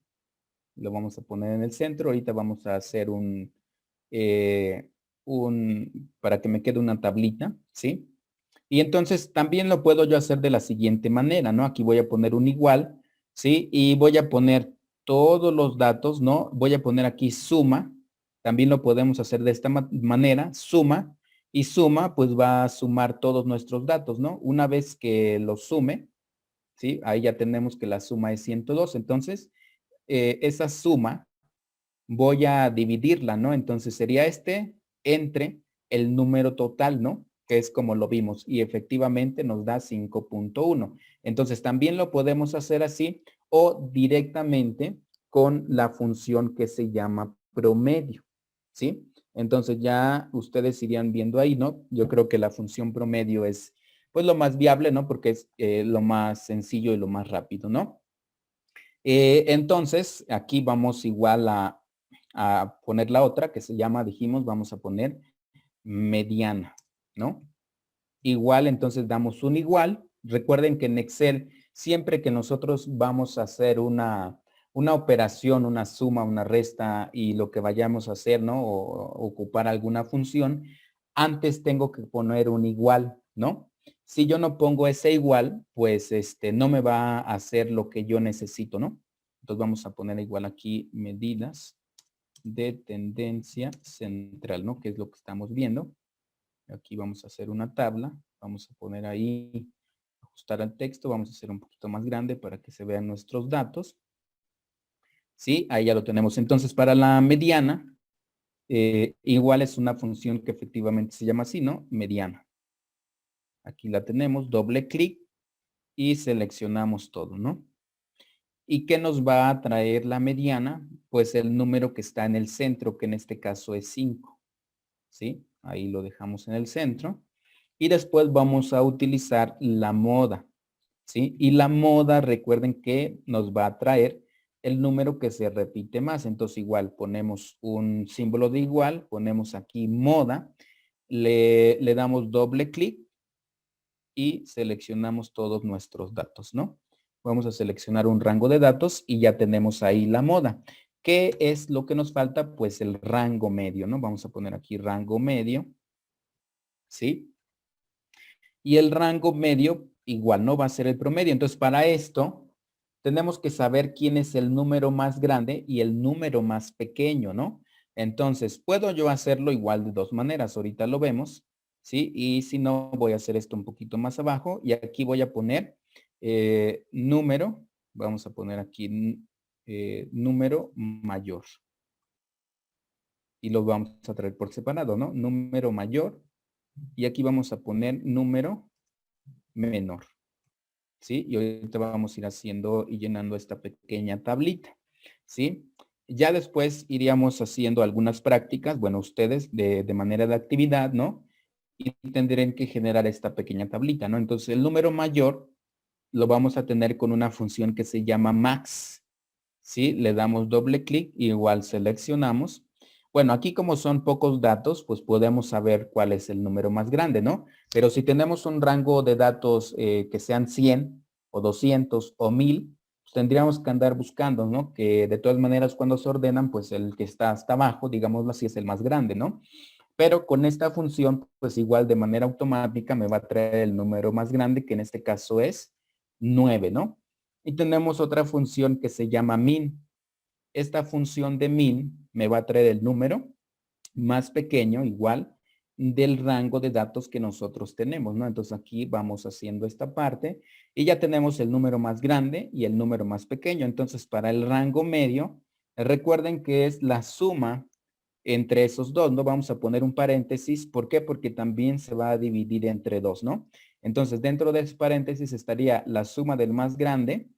Lo vamos a poner en el centro. Ahorita vamos a hacer para que me quede una tablita, ¿sí? Y entonces también lo puedo yo hacer de la siguiente manera, ¿no? Aquí voy a poner un igual, ¿sí? Y voy a poner todos los datos, ¿no? Voy a poner aquí suma. También lo podemos hacer de esta manera, suma. Y suma, pues va a sumar todos nuestros datos, ¿no? Una vez que lo sume, ¿sí? Ahí ya tenemos que la suma es 102. Entonces, esa suma voy a dividirla, ¿no? Entonces sería entre el número total, ¿no? Que es como lo vimos y efectivamente nos da 5.1. Entonces también lo podemos hacer así o directamente con la función que se llama promedio, ¿sí? Entonces ya ustedes irían viendo ahí, ¿no? Yo creo que la función promedio es pues lo más viable, ¿no? Porque es lo más sencillo y lo más rápido, ¿no? Entonces, aquí vamos igual a poner la otra que se llama, dijimos, vamos a poner mediana, ¿no? Igual, entonces damos un igual. Recuerden que en Excel, siempre que nosotros vamos a hacer una operación, una suma, una resta y lo que vayamos a hacer, ¿no? O ocupar alguna función, antes tengo que poner un igual, ¿no? Si yo no pongo ese igual, pues no me va a hacer lo que yo necesito, ¿no? Entonces vamos a poner igual aquí medidas de tendencia central, ¿no? Que es lo que estamos viendo. Aquí vamos a hacer una tabla. Vamos a poner ahí, ajustar al texto. Vamos a hacer un poquito más grande para que se vean nuestros datos. ¿Sí? Ahí ya lo tenemos. Entonces, para la mediana, igual es una función que efectivamente se llama así, ¿no? Mediana. Aquí la tenemos, doble clic y seleccionamos todo, ¿no? ¿Y qué nos va a traer la mediana? Pues el número que está en el centro, que en este caso es 5. ¿Sí? Ahí lo dejamos en el centro. Y después vamos a utilizar la moda. ¿Sí? Y la moda, recuerden que nos va a traer el número que se repite más. Entonces igual ponemos un símbolo de igual, ponemos aquí moda, le damos doble clic y seleccionamos todos nuestros datos, ¿no? Vamos a seleccionar un rango de datos y ya tenemos ahí la moda. ¿Qué es lo que nos falta? Pues el rango medio, ¿no? Vamos a poner aquí rango medio, ¿sí? Y el rango medio igual no va a ser el promedio. Entonces, para esto, tenemos que saber quién es el número más grande y el número más pequeño, ¿no? Entonces, puedo yo hacerlo igual de dos maneras. Ahorita lo vemos, ¿sí? Y si no, voy a hacer esto un poquito más abajo. Y aquí voy a poner número. Vamos a poner aquí número mayor. Y lo vamos a traer por separado, ¿no? Número mayor. Y aquí vamos a poner número menor. ¿Sí? Y ahorita vamos a ir haciendo y llenando esta pequeña tablita, ¿sí? Ya después iríamos haciendo algunas prácticas, bueno, ustedes de manera de actividad, ¿no? Y tendrán que generar esta pequeña tablita, ¿no? Entonces, el número mayor lo vamos a tener con una función que se llama max, ¿sí? Le damos doble clic y igual seleccionamos. Bueno, aquí como son pocos datos, pues podemos saber cuál es el número más grande, ¿no? Pero si tenemos un rango de datos que sean 100 o 200 o 1000, pues tendríamos que andar buscando, ¿no? Que de todas maneras cuando se ordenan, pues el que está hasta abajo, digámoslo así, es el más grande, ¿no? Pero con esta función, pues igual de manera automática me va a traer el número más grande, que en este caso es 9, ¿no? Y tenemos otra función que se llama min. Esta función de min me va a traer el número más pequeño, igual, del rango de datos que nosotros tenemos, ¿no? Entonces aquí vamos haciendo esta parte y ya tenemos el número más grande y el número más pequeño. Entonces para el rango medio, recuerden que es la suma entre esos dos, ¿no? Vamos a poner un paréntesis. ¿Por qué? Porque también se va a dividir entre dos, ¿no? Entonces dentro de ese paréntesis estaría la suma del más grande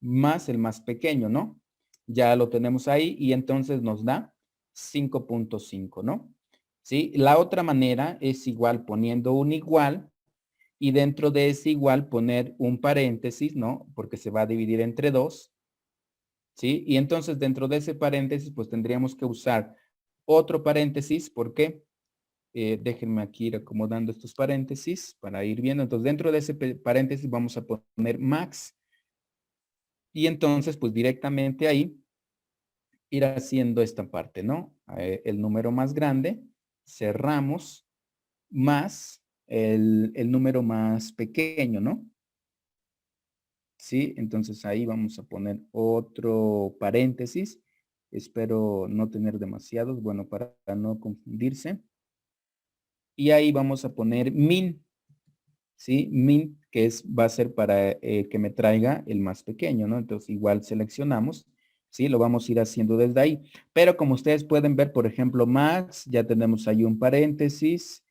más el más pequeño, ¿no? Ya lo tenemos ahí y entonces nos da 5.5, ¿no? ¿Sí? La otra manera es igual poniendo un igual y dentro de ese igual poner un paréntesis, ¿no? Porque se va a dividir entre dos, ¿sí? Y entonces dentro de ese paréntesis pues tendríamos que usar otro paréntesis. ¿Por qué? Déjenme aquí ir acomodando estos paréntesis para ir viendo. Entonces dentro de ese paréntesis vamos a poner max y entonces pues directamente ahí ir haciendo esta parte, ¿no? El número más grande, cerramos, más el número más pequeño, ¿no? Sí, entonces ahí vamos a poner otro paréntesis. Espero no tener demasiados, bueno, para no confundirse. Y ahí vamos a poner min, ¿sí? Min, que va a ser para que me traiga el más pequeño, ¿no? Entonces igual seleccionamos, ¿sí? Lo vamos a ir haciendo desde ahí. Pero como ustedes pueden ver, por ejemplo, max, ya tenemos ahí un paréntesis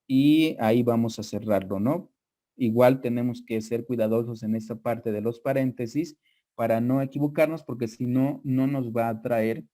y ahí vamos a cerrarlo, ¿no? Igual tenemos que ser cuidadosos en esta parte de los paréntesis para no equivocarnos, porque si no, no nos va a traer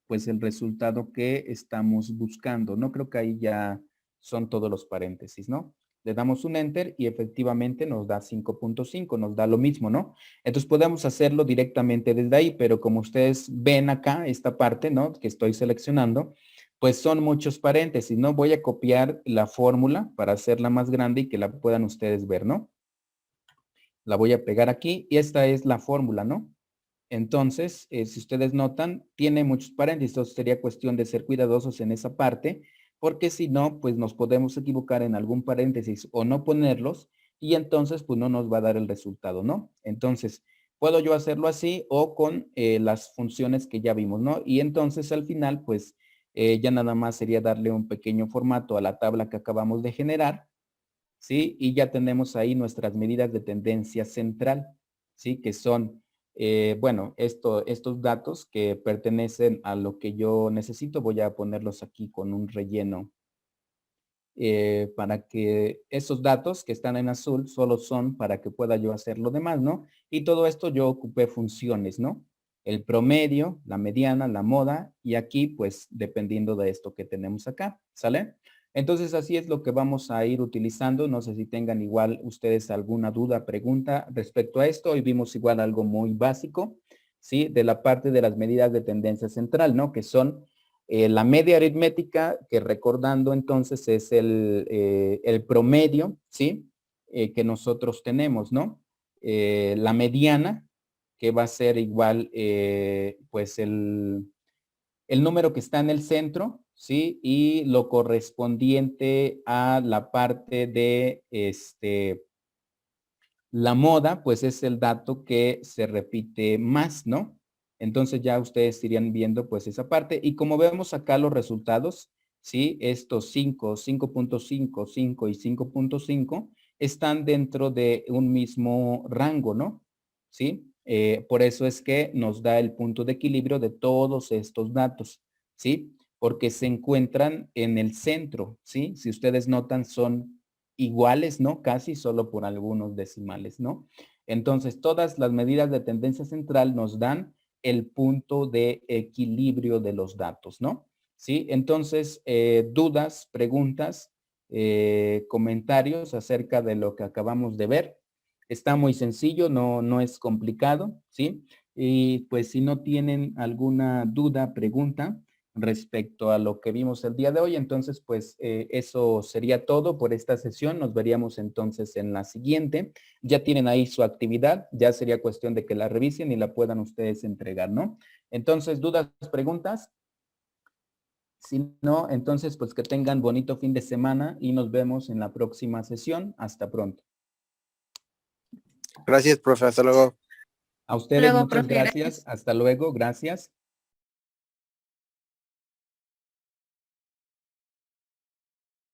pues el resultado que estamos buscando. No creo que ahí ya son todos los paréntesis, ¿no? Le damos un enter y efectivamente nos da 5.5, nos da lo mismo, ¿no? Entonces podemos hacerlo directamente desde ahí, pero como ustedes ven acá, esta parte, ¿no? Que estoy seleccionando, pues son muchos paréntesis, ¿no? Voy a copiar la fórmula para hacerla más grande y que la puedan ustedes ver, ¿no? La voy a pegar aquí y esta es la fórmula, ¿no? Entonces, si ustedes notan, tiene muchos paréntesis, entonces sería cuestión de ser cuidadosos en esa parte, porque si no, pues nos podemos equivocar en algún paréntesis o no ponerlos, y entonces pues no nos va a dar el resultado, ¿no? Entonces, puedo yo hacerlo así o con las funciones que ya vimos, ¿no? Y entonces al final, pues ya nada más sería darle un pequeño formato a la tabla que acabamos de generar, ¿sí? Y ya tenemos ahí nuestras medidas de tendencia central, ¿sí? Que son, bueno, estos datos que pertenecen a lo que yo necesito. Voy a ponerlos aquí con un relleno para que esos datos que están en azul solo son para que pueda yo hacer lo demás, ¿no? Y todo esto yo ocupé funciones, ¿no? El promedio, la mediana, la moda y aquí pues dependiendo de esto que tenemos acá, ¿sale? Entonces así es lo que vamos a ir utilizando. No sé si tengan igual ustedes alguna duda, pregunta respecto a esto. Hoy vimos igual algo muy básico, ¿sí? De la parte de las medidas de tendencia central, ¿no? Que son la media aritmética, que recordando entonces es el promedio, ¿sí? Que nosotros tenemos, ¿no? La mediana, que va a ser igual, pues el número que está en el centro, ¿sí? Y lo correspondiente a la parte de la moda, pues es el dato que se repite más, ¿no? Entonces ya ustedes irían viendo pues esa parte. Y como vemos acá los resultados, ¿sí? Estos 5, 5.5, 5 y 5.5 están dentro de un mismo rango, ¿no? ¿Sí? Por eso es que nos da el punto de equilibrio de todos estos datos, ¿sí? Porque se encuentran en el centro, ¿sí? Si ustedes notan, son iguales, ¿no? Casi solo por algunos decimales, ¿no? Entonces, todas las medidas de tendencia central nos dan el punto de equilibrio de los datos, ¿no? ¿Sí? Entonces, dudas, preguntas, comentarios acerca de lo que acabamos de ver. Está muy sencillo, no es complicado, ¿sí? Y pues si no tienen alguna duda, pregunta, respecto a lo que vimos el día de hoy. Entonces, pues eso sería todo por esta sesión. Nos veríamos entonces en la siguiente. Ya tienen ahí su actividad, ya sería cuestión de que la revisen y la puedan ustedes entregar, ¿no? Entonces, dudas, preguntas. Si no, entonces pues que tengan bonito fin de semana y nos vemos en la próxima sesión. Hasta pronto. Gracias, profe. Hasta luego. A ustedes Luego, muchas profe, gracias. gracias. Hasta luego. Gracias.